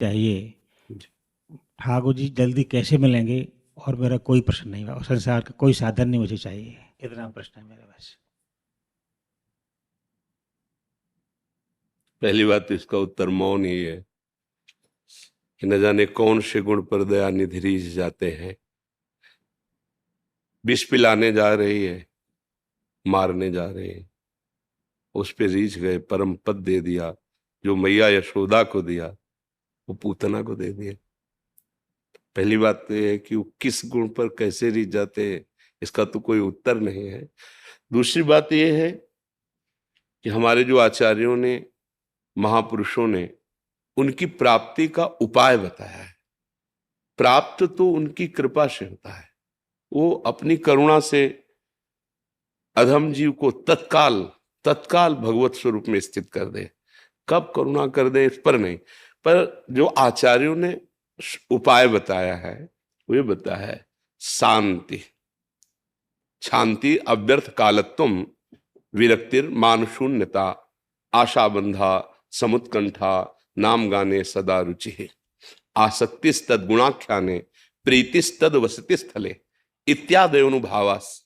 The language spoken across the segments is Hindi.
चाहिए। जी। ठाकुर जी जल्दी कैसे मिलेंगे? और मेरा कोई प्रश्न नहीं है, और संसार का कोई साधन नहीं मुझे चाहिए। इतना प्रश्न है मेरे बस। पहली बात तो इसका उत्तर मौन ही है कि न जाने कौन से गुण पर दया निधि रीझ जाते हैं। विष पिलाने जा रही है, मारने जा रहे हैं, उस पे रीझ गए, परम पद दे दिया। जो मैया यशोदा को दिया वो पूतना को दे दिया। पहली बात तो ये है कि वो किस गुण पर कैसे रीझ जाते हैं, इसका तो कोई उत्तर नहीं है। दूसरी बात ये है कि हमारे जो आचार्यों ने, महापुरुषों ने उनकी प्राप्ति का उपाय बताया है। प्राप्त तो उनकी कृपा से होता है। वो अपनी करुणा से अधम जीव को तत्काल तत्काल भगवत स्वरूप में स्थित कर दे। कब करुणा कर दे इस पर नहीं, पर जो आचार्यों ने उपाय बताया है वो ये बताया है, शांति, शांति, अव्यर्थ कालत्वम, विरक्तिर, मान शून्यता, आशा बंधा, समुत्कंठा, नाम गाने सदा रुचि, आसक्तिस्तद गुणाख्याने, प्रीतिस्तद वसति स्थले, इत्यादि अनुभावास।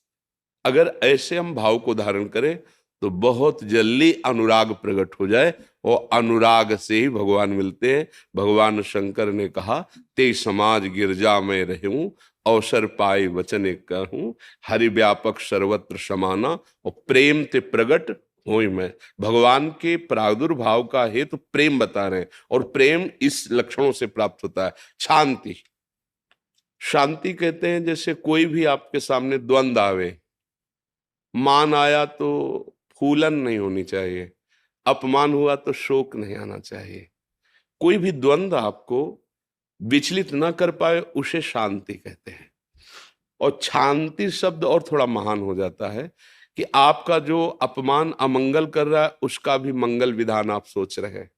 अगर ऐसे हम भाव को धारण करें तो बहुत जल्दी अनुराग प्रकट हो जाए, और अनुराग से ही भगवान मिलते हैं। भगवान शंकर ने कहा, ते समाज गिरजा में रहूं, अवसर पाए वचने कहूं, हरि व्यापक सर्वत्र समाना, और प्रेम ते प्रगट होई मैं। भगवान के प्रादुर्भाव का हेतु प्रेम बता रहे हैं, और प्रेम इस लक्षणों से प्राप्त होता है। शांति, शांति कहते हैं जैसे कोई भी आपके सामने द्वंद आवे, मान आया तो फूलन नहीं होनी चाहिए, अपमान हुआ तो शोक नहीं आना चाहिए। कोई भी द्वंद आपको विचलित ना कर पाए उसे शांति कहते हैं। और शांति शब्द और थोड़ा महान हो जाता है कि आपका जो अपमान अमंगल कर रहा है उसका भी मंगल विधान आप सोच रहे हैं।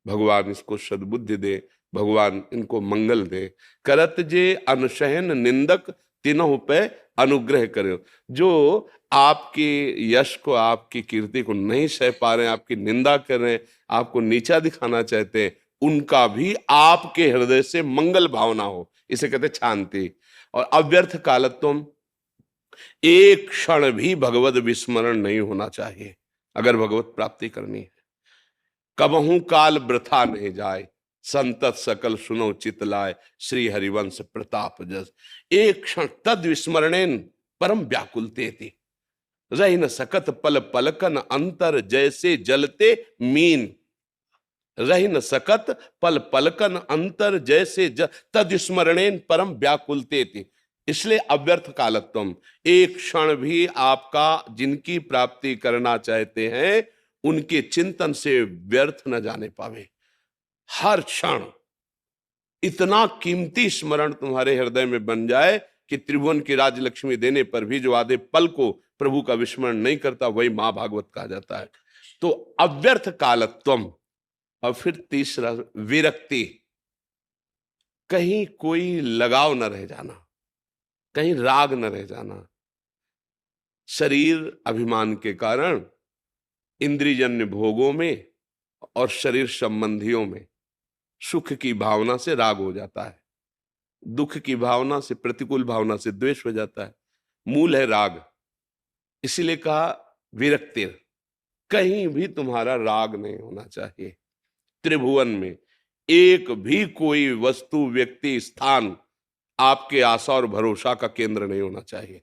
भगवान इसको सद्बुद्धि दे, भगवान इनको मंगल दे। करत जे अनशहन निंदक तीनों पे अनुग्रह करे। जो आपके यश को, आपकी कीर्ति को नहीं सह पा रहे हैं, आपकी निंदा कर रहे हैं, आपको नीचा दिखाना चाहते हैं, उनका भी आपके हृदय से मंगल भावना हो, इसे कहते शांति। और अव्यर्थ कालत्वम, एक क्षण भी भगवत विस्मरण नहीं होना चाहिए अगर भगवत प्राप्ति करनी है। कबहू काल वृथा नहीं जाए, संतत सकल सुनो चित लाए, श्री हरिवंश प्रताप जस। एक क्षण तद विस्मरणेन परम व्याकुलते थी, रही न सकत पल पलकन अंतर, जैसे जलते मीन। रही न सकत पल पलकन अंतर, जैसे तद स्मरणेन परम व्याकुलते थी। इसलिए अव्यर्थ कालत्वम, एक क्षण भी आपका जिनकी प्राप्ति करना चाहते हैं उनके चिंतन से व्यर्थ न जाने पावे। हर क्षण इतना कीमती स्मरण तुम्हारे हृदय में बन जाए कि त्रिभुवन की राजलक्ष्मी देने पर भी जो आधे पल को प्रभु का विस्मरण नहीं करता वही मां भागवत कहा जाता है। तो अव्यर्थ कालत्वम। और फिर तीसरा विरक्ति, कहीं कोई लगाव न रह जाना, कहीं राग न रह जाना। शरीर अभिमान के कारण इंद्रियजन्य भोगों में और शरीर संबंधियों में सुख की भावना से राग हो जाता है, दुख की भावना से, प्रतिकूल भावना से द्वेष हो जाता है। मूल है राग। इसीलिए कहा विरक्ति, कहीं भी तुम्हारा राग नहीं होना चाहिए। त्रिभुवन में एक भी कोई वस्तु, व्यक्ति, स्थान आपके आशा और भरोसा का केंद्र नहीं होना चाहिए।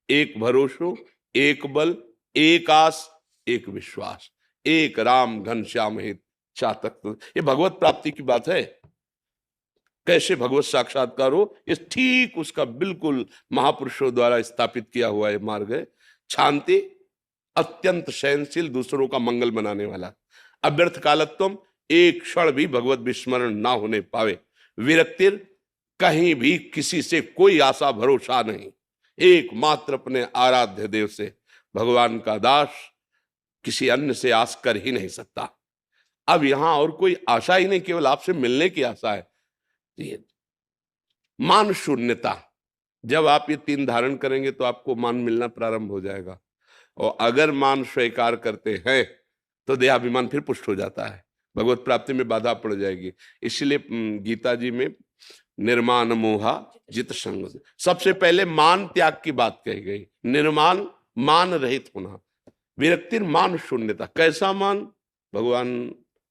एक भरोसो, एक बल, एक आस, एक विश्वास, एक राम घनश्याम हित चातक। ये भगवत प्राप्ति की बात है। कैसे भगवत साक्षात्कार हो, ये ठीक उसका बिल्कुल महापुरुषों द्वारा स्थापित किया हुआ है मार्ग है। शांति, अत्यंत सहनशील, दूसरों का मंगल बनाने वाला। अव्यर्थ कालत्वम, एक क्षण भी भगवत विस्मरण ना होने पावे। विरक्तिर, कहीं भी किसी से कोई आशा भरोसा नहीं, एकमात्र अपने आराध्य देव से। भगवान का दास किसी अन्य से आस कर ही नहीं सकता। अब यहां और कोई आशा ही नहीं, केवल आपसे मिलने की आशा है। मान शून्यता, जब आप ये तीन धारण करेंगे तो आपको मान मिलना प्रारंभ हो जाएगा। और अगर मान स्वीकार करते हैं तो देहाभिमान फिर पुष्ट हो जाता है। भगवत प्राप्ति में बाधा पड़ जाएगी। इसलिए गीता जी में निर्माण मोहा जित संग, सबसे पहले मान त्याग की बात कही गई। निर्माण, मान रहित होना, विरक्ति मान शून्यता। कैसा मान? भगवान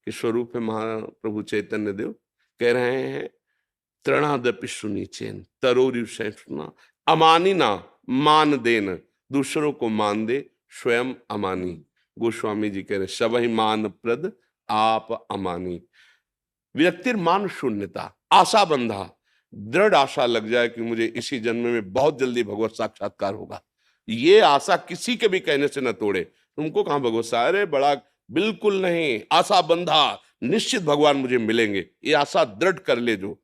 के स्वरूप है महाप्रभु चैतन्य देव कह रहे हैं, तृणादपि सुनीचेन तरोरि सहिष्णुना अमानिना मान देन, दूसरों को मान दे स्वयं अमानी। गोस्वामी जी कह रहे सबहि मान प्रद आप अमानी। विरक्तिर मान शून्यता, आशा बंधा, दृढ़ आशा लग जाए कि मुझे इसी जन्म में बहुत जल्दी भगवत साक्षात्कार होगा, ये आशा किसी के भी कहने से न तोड़े। तुमको कहां भगवत सारे बड़ा, बिल्कुल नहीं, आशा बंधा, निश्चित भगवान मुझे मिलेंगे, ये आशा दृढ़ कर ले। जो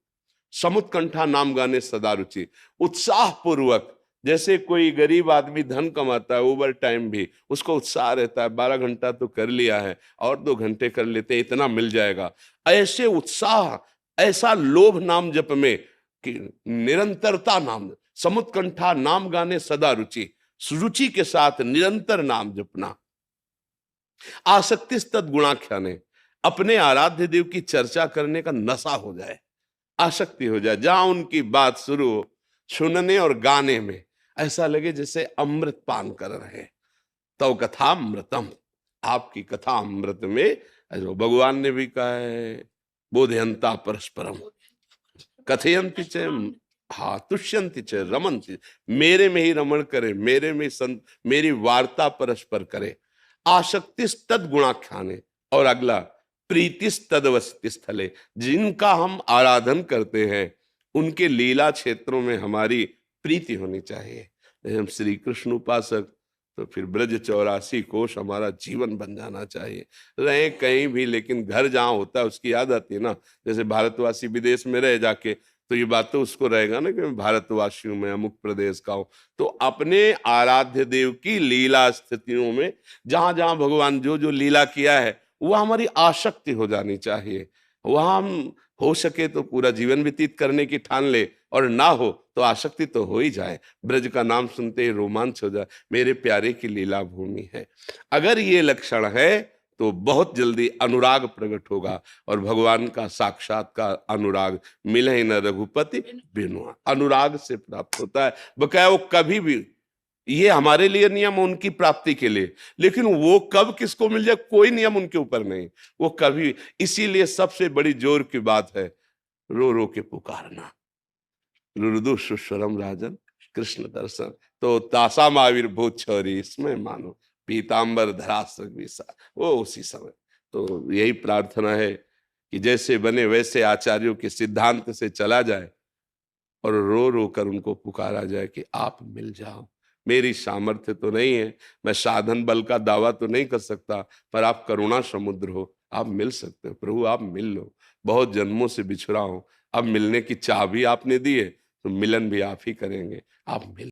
समुत्कंठा नाम गाने सदा रुचि, उत्साह पूर्वक, जैसे कोई गरीब आदमी धन कमाता है ओवर टाइम भी, उसको उत्साह रहता है 12 घंटा तो कर लिया है और 2 घंटे कर लेते, इतना मिल जाएगा। ऐसे उत्साह, ऐसा लोभ नाम जप में कि निरंतरता नाम, समुत्कंठा नाम गाने सदा रुचि, रुचि के साथ निरंतर नाम जपना। आसक्ति तद गुणाख्याने, अपने आराध्य देव की चर्चा करने का नशा हो जाए, आसक्ति हो जाए, जहां उनकी बात शुरू हो, सुनने और गाने में ऐसा लगे जैसे अमृत पान कर रहे हैं। तो कथा अमृतम, आपकी कथा अमृत में, जो भगवान ने भी कहा है, बोधयंता परस्परम कथयंति च, हाँ तुष्यंति च रमन्ति, मेरे में ही रमण करे, मेरे में मेरी वार्ता परस्पर करे। आसक्तिस तद गुणाख्याने, और अगला प्रीतिस तदवस्ति स्थले, जिनका हम आराधन करते हैं उनके लीला क्षेत्रों में हमारी प्रीति होनी चाहिए। हम श्री कृष्ण उपासक, तो फिर ब्रज 84 कोश हमारा जीवन बन जाना चाहिए। रहे कहीं भी, लेकिन घर जहाँ होता है उसकी याद आती है ना। जैसे भारतवासी विदेश में रह जाके, तो ये बात तो उसको रहेगा ना कि मैं भारतवासी हूं, मैं अमुक प्रदेश का हूं। तो अपने आराध्य देव की लीला स्थितियों में जहां जहां भगवान जो जो लीला किया है, वह हमारी आसक्ति हो जानी चाहिए। वहां हम हो सके तो पूरा जीवन व्यतीत करने की ठान ले, और ना हो तो आसक्ति तो हो ही जाए, ब्रज का नाम सुनते ही रोमांच हो जाए, मेरे प्यारे की लीला भूमि है। अगर ये लक्षण है तो बहुत जल्दी अनुराग प्रकट होगा, और भगवान का साक्षात्कार अनुराग, मिले न रघुपति बिनु, अनुराग से प्राप्त होता है। बकाया वो कभी भी, ये हमारे लिए नियम उनकी प्राप्ति के लिए, लेकिन वो कब किसको मिल जाए कोई नियम उनके ऊपर नहीं, वो कभी। इसीलिए सबसे बड़ी जोर की बात है रो रो के पुकारना, रुदु सुस्वरम राजन कृष्ण दर्शन। तो तासा महावीर भूत छौरी, इसमें मानो पीतांबर धरासक विसा, वो उसी समय। तो यही प्रार्थना है कि जैसे बने वैसे आचार्यों के सिद्धांत से चला जाए, और रो रो कर उनको पुकारा जाए कि आप मिल जाओ। मेरी सामर्थ्य तो नहीं है, मैं साधन बल का दावा तो नहीं कर सकता, पर आप करुणा समुद्र हो, आप मिल सकते हो। प्रभु आप मिल लो, बहुत जन्मों से बिछड़ा हूं, अब मिलने की चाह भी आपने दी है, तो मिलन भी आप ही करेंगे, आप मिल